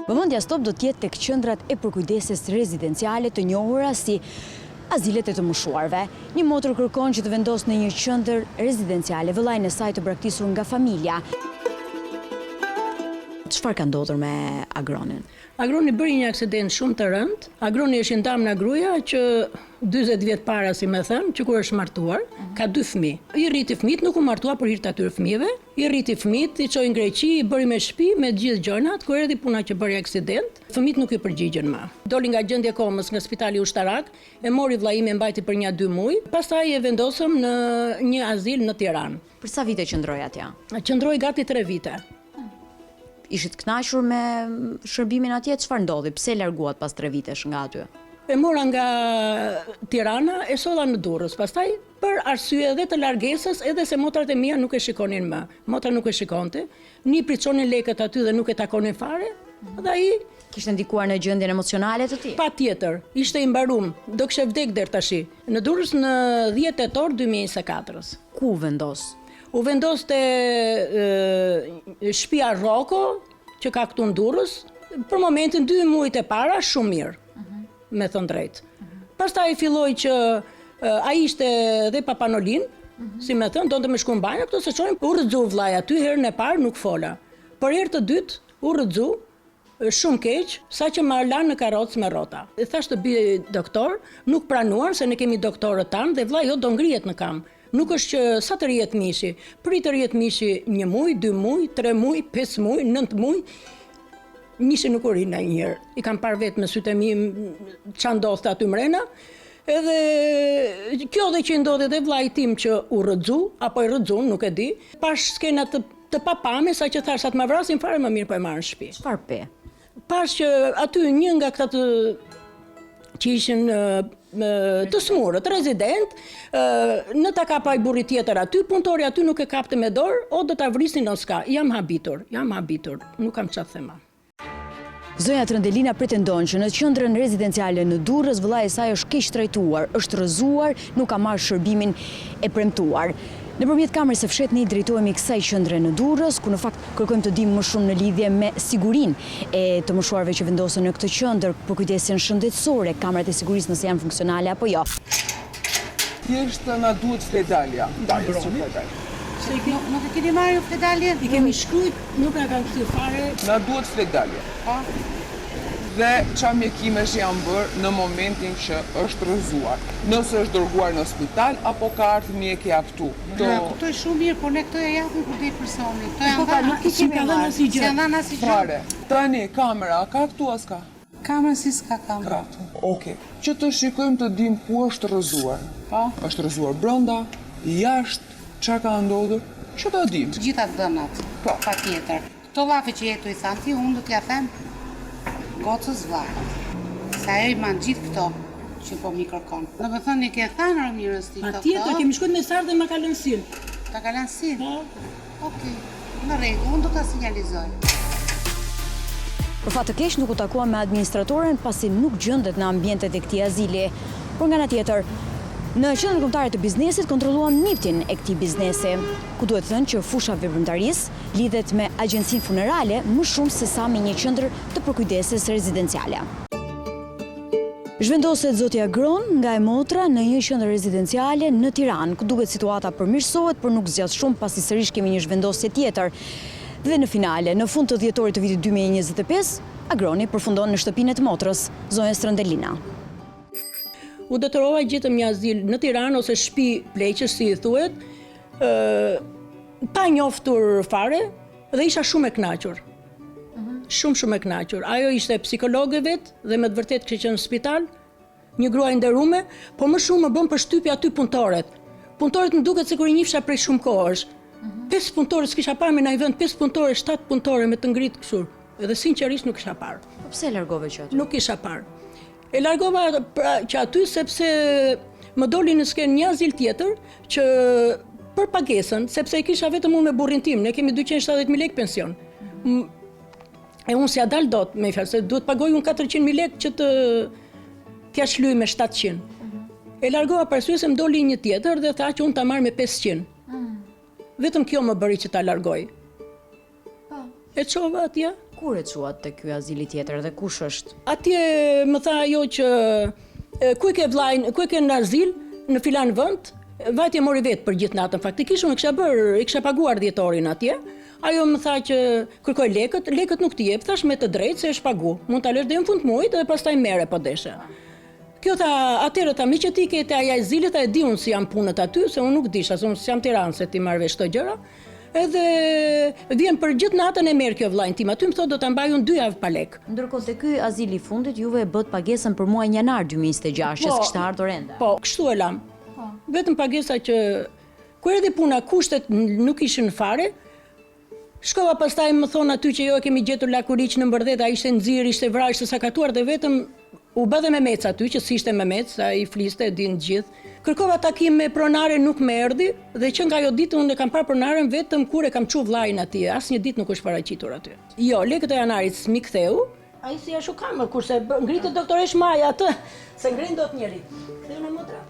Vëmendja stop do t'jetë tek qendrat e përkujdeses rezidenciale të njohura si azilet e të moshuarve. Një motër kërkon që të vendosë në një qendër rezidenciale vëllain e saj të braktisur nga familja. Çfarë ka ndodhur me Agronin? Agroni bëri një aksident shumë të rëndë. Agroni është ndam nga gruaja që 40 vjet para, si më thënë, që kur është martuar, ka 2 fëmijë. I rriti fëmijët, nuk u martua për hir të atyre fëmijëve. I rriti fëmijët, i çoi në Greqi, i bëri me shtëpi, me gjithë gjërat, kur erdhi puna që bëri aksident, fëmijët nuk i përgjigjen më. Doli nga gjendja komës nga spitali ushtarak, e mori vllai im e mbajti për 1-2 muaj, pastaj e vendosëm në një azil në Tiranë. Për sa vite qëndroi atje? Qëndroi gati 3 vite. Ishit kënaqur me shërbimin atje? Çfarë ndodhi? Pse larguat pas 3 vitesh nga aty? E mora nga Tirana, e solla në Durrës. Pastaj për arsye edhe të largesës, edhe se motrat e mia nuk e shikonin më. Motra nuk e shikonte. Ni priconin lekët aty dhe nuk e takonin fare. Dhe ai kishte ndikuar në gjendjen emocionale të tij? Patjetër, ishte i mbarum, do kishte vdek deri tash. Në Durrës në 10 tetor 2024. Ku vendos? U vendos te shtëpia Roko, që ka këtu në Durrës, për momentin 2 muajt e para shumë mirë, me thënë drejt. Pastaj filloi që ai ishte dhe Papanolin, si me thënë, donte me shku në banjë, këto se çonin, u rrëzu vllai aty, herën e parë nuk fola. Por herë të dytë u rrëzu shumë keq, saqë më lanë në karrocë me rrota. E thash të bi doktor, nuk pranuan se ne kemi doktorët tanë dhe vllai do ngrihet në kam. Nuk është që sa të rrihet mishi, pritë të rrihet mishi 1 muaj, 2 muaj, 3 muaj, 5 muaj, 9 muaj, mishi nuk u rri ndonjëherë. I kam parë vetë me sytë e mi ç'a ndodhte aty mrena, edhe kjo dhe që ndodhi edhe vllai tim që u rrëzu, apo i rrëzun, nuk e di, pash skena të papame, sa që thash atë ma vrasin fare më mirë po e marrën në shtëpi. Çfarë pe? Pash që aty një nga këta që ishin të smurët, rezident, në ta kapaj burri tjetër aty, punëtori aty nuk e kapte me dorë, o do ta vrisin o s'ka. Jam habitur, nuk kam çfarë thema. Zonja Trëndelina pretendon që në qendrën rezidenciale në Durrës vllai i saj është keq trajtuar, është rrëzuar, nuk ka marrë shërbimin e premtuar. Nëpërmjet kamerës së fsheht ne i drejtohemi kësaj qendre në Durrës, ku në fakt kërkojmë të dimë më shumë në lidhje me sigurinë e të moshuarve që vendosen në këtë qendër, për kujdesin shëndetësore, kamerat e sigurisë nëse janë funksionale apo jo. Thjesht na duhet fledalja. Nuk e keni marrë fledaljen? I kemi shkruajt, nuk na kanë kthyr fare. Na duhet fledalja. Dhe qa mjekimesh janë bërë në momentin që është rrëzuar. Nëse është dërguar në spital, apo ka ardhur mjekja këtu. Këto është shumë mirë, por ne këto e japim kur dej personi. Këto janë dhënë asgjë. Janë dhënë asgjë. Fare. Tani kamera ka këtu as ka? Kamera si s'ka kamera. Okej. Që të shikojmë të dim ku është rrëzuar. Është rrëzuar brenda, jashtë, çka ka ndodhur? Që të dim. Të gjitha dhënat. Patjetër. Këto llafe që jetu i thanë ti, unë do t'ja them gocës vllajt. Sa ajo i man gjithë këto që po mi kërkon. Do të thënë ke thënë Romirës ti këto. Patjetër, kemi shkuar me sardë dhe ma ka lënë sil. Ta ka lënë sil? Okej. Në rregull, unë do ta sinjalizoj. Për fat të keq nuk u takua me administratoren pasi nuk gjendet në ambientet e këtij azili. Por nga ana tjetër, në qendrën kombëtare të biznesit kontrolluam niptin e këtij biznesi, ku duhet thënë që fusha veprimtarisë lidhet me agjencinë funerale më shumë se sa me një qendër të përkujdeses rezidenciale. Zhvendoset zoti Agron nga e motra në një qendër rezidenciale në Tiranë, ku duket situata përmirësohet, por nuk zgjat shumë pasi sërish kemi një zhvendosje tjetër. Dhe në finale, në fund të dhjetorit të vitit 2025, Agroni përfundon në shtëpinë e të motrës, zonja Trëndelina. U detyrova gjetëm një azil në Tiranë ose shtëpi pleqësh, si i thuhet, pa njoftur fare dhe isha shumë e kënaqur. Shumë e kënaqur. Ajo ishte psikologe vetë dhe me të vërtetë kishte qenë në spital, një grua e nderuar, por më shumë më bën përshtypje aty punëtorët. Punëtorët më duket sikur i njihsha prej shumë kohësh. 5 punëtorë s'kisha parë me në vend, 5 punëtorë, 7 punëtorë me të ngritë kështu. Edhe sinqerisht nuk kisha parë. Po pse largove që aty? Nuk kisha parë. E largova që aty sepse më doli në skenë një azil tjetër që për pagesën, sepse i kisha vetëm unë me burrin tim, ne kemi 270.000 lekë pension. E unë s'ja dal dot, me fjalë, se duhet pagoj unë 400.000 lekë që t'ja shlyej me 700. E largova për arsye se më doli një tjetër dhe tha që unë ta marr me 500. Vetëm kjo më bëri që ta largoj. E çova atje. Kur e çuat te ky azili tjetër dhe kush është? Atje më tha ajo që ku e ke vllajin, ku e ke në azil, në filan vend, vajtje mori vetë për gjithë natën. Faktikisht unë i kisha paguar dhjetorin atje. Ajo më tha që kërkoj lekët nuk t'i jep, thash me të drejtë se është pagu. Mund ta lësh deri në fund muajit dhe pastaj merre po deshe. Kjo tha, atëherë tha, mi që ti ke te aja e zilit, e di unë si jam punët aty, se unë nuk disha, se unë si jam Tiranë se ti marrë vesh këto gjëra. Edhe vjen për gjithë natën e merr kjo vllajin tim. Aty më thotë do ta mbaj unë 2 javë pa lek. Ndërkohë te ky azil i fundit juve e bët pagesën për muajin janar 2026, që s'kishte ardhur ende. Po, kështu e lam. Vetëm pagesa që kur erdhi puna, kushtet nuk ishin fare. Shkova pastaj më thon aty që jo e kemi gjetur lakuriç në mbërdhet, ai ishte nxirr, ishte vrarë, ishte sakatuar dhe vetëm u bë dhe me mec aty, që si ishte me mec, ai fliste, e din gjithë. Kërkova takim me pronare, nuk më erdhi dhe që nga ajo ditë unë e kam parë pronaren vetëm kur e kam çu vllajin aty. Asnjë ditë nuk është paraqitur aty. Jo, lekët e janarit s'mi ktheu. Ai si ashtu kam, kurse ngritet doktoresh Maja atë, se ngrin dot njëri. Ktheu në motra.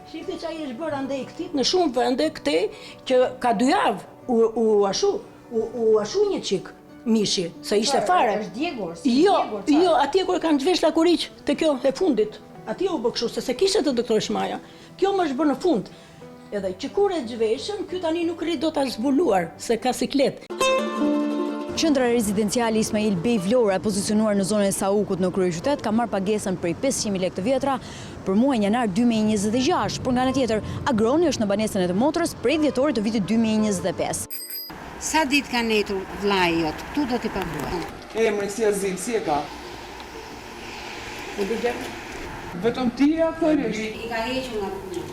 Shifti që ai është bërë andej këtit në shumë vende këtej që ka 2 javë u ashu një çik mishi, se ishte fare. Është djegur, Jo, atje kur kanë zhvesh lakuriç te kjo e fundit. Atje u bë kështu se kishte të doktoresh Maja. Kjo më është bërë në fund. Edhe që kur e zhveshën, ky tani nuk rrit dot as zbuluar se ka siklet. Qendra rezidenciale Ismail Bey Vlora, e pozicionuar në zonën e Saukut në kryeqytet, ka marrë pagesën prej 500.000 lekë të vjetra për muajin janar 2026, por nga ana tjetër, Agroni është në banesën e të motrës prej dhjetorit të vitit 2025. Sa ditë ka netur vllai jot? Ktu do t'i paguaj. Emri si azil, si e ka? Vetëm ti ja thërish? I ka hequr nga puna.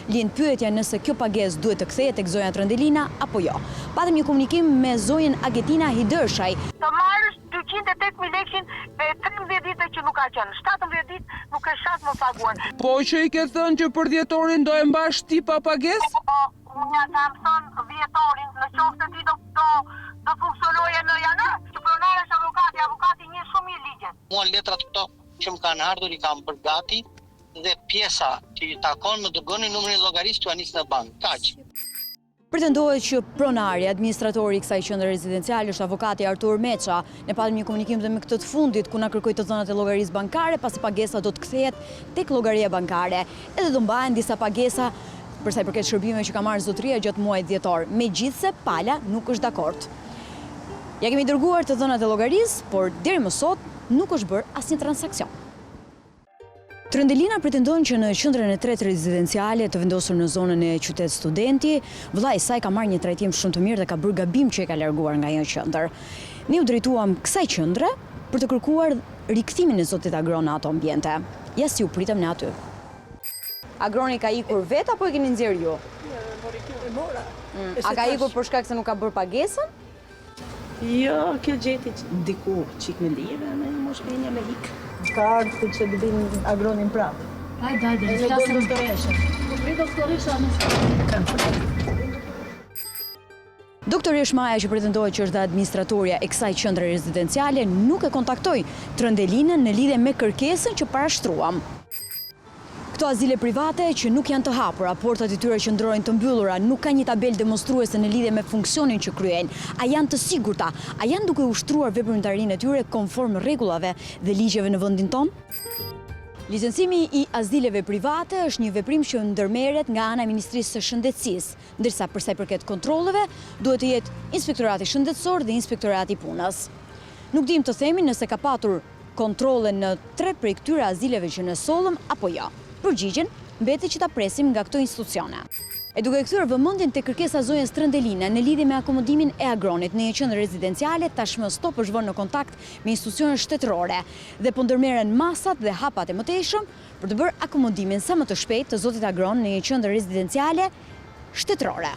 Lind pyetja nëse kjo pagesë duhet të kthehet tek zonja Trëndelina apo jo. Patëm një komunikim me zonjën Agetina Hidërshaj. Të marrësh 208.000 lekë me 13 ditë që nuk ka qenë, 17 ditë nuk e shas më paguar. Po që i ke thënë që për dhjetorin do e mbash ti pa pagesë? Po, unë ja kam thënë dhjetorin, në qoftë se ti do funksionoje në janar, që pronaresh avokati një shumë i ligjet. Mua letrat këto që më kanë ardhur i kam bërë gati dhe pjesa që i takon më dërgoni numrin e llogarisë që nis në bank. Kaq. Pretendohet që pronari, administratori i kësaj qendre rezidenciale është avokati Artur Meça. Ne patëm një komunikim dhe me këtë të fundit ku na kërkoi të dhënat e llogarisë bankare, pasi pagesa do të kthehet tek llogaria bankare. Edhe do mbahen disa pagesa për sa i përket shërbimeve që ka marrë zotëria gjatë muajit dhjetor. Megjithse pala nuk është dakord. Ja kemi dërguar të dhënat e llogarisë, por deri më sot nuk është bërë asnjë transaksion. Trëndelina pretendon që në qendrën e tretë rezidenciale të vendosur në zonën e qytet Studenti, vllai i saj ka marrë një trajtim shumë të mirë dhe ka bërë gabim që e ka larguar nga ajo qendër. Ne u drejtuam kësaj qendre për të kërkuar rikthimin e zotit Agron në ato ambiente. Ja si u pritëm ne aty. Agroni ka ikur vet apo e keni nxjerr ju? E mora. A ka ikur për shkak se nuk ka bërë pagesën? Jo, kjo gjeti diku çik me lirë, me mos penja me hik. Ka ardhur që të vinë Agronin prapë. Hajde, flasim doktoresha. Doktoresh Maja, që pretendohet që është dhe administratorja e kësaj qendre rezidenciale, nuk e kontaktoi Trëndelinën në lidhje me kërkesën që parashtruam. Këto azile private që nuk janë të hapura, portat e tyre qëndrojnë të mbyllura, nuk ka një tabelë demonstruese në lidhje me funksionin që kryejnë, a janë të sigurta, a janë duke ushtruar veprimtarinë e tyre konform rregullave dhe ligjeve në vendin tonë? Licencimi i azileve private është një veprim që ndërmerret nga ana e Ministrisë së Shëndetësisë, ndërsa për sa i përket kontrolleve duhet të jetë Inspektorati Shëndetësor dhe Inspektorati Punës. Nuk dim të themi nëse ka patur kontrolle në 3 prej këtyre azileve që ne sollëm apo jo. Përgjigjen mbetet që ta presim nga këto institucione. E duke kthyer vëmendjen te kërkesa zonjës Trëndelina në lidhje me akomodimin e Agronit në një qendër rezidenciale, tashmë stop është vënë në kontakt me institucione shtetërore dhe po ndërmerren masat dhe hapat e mëtejshëm për të bërë akomodimin sa më të shpejt të zotit Agron në një qendër rezidenciale shtetërore.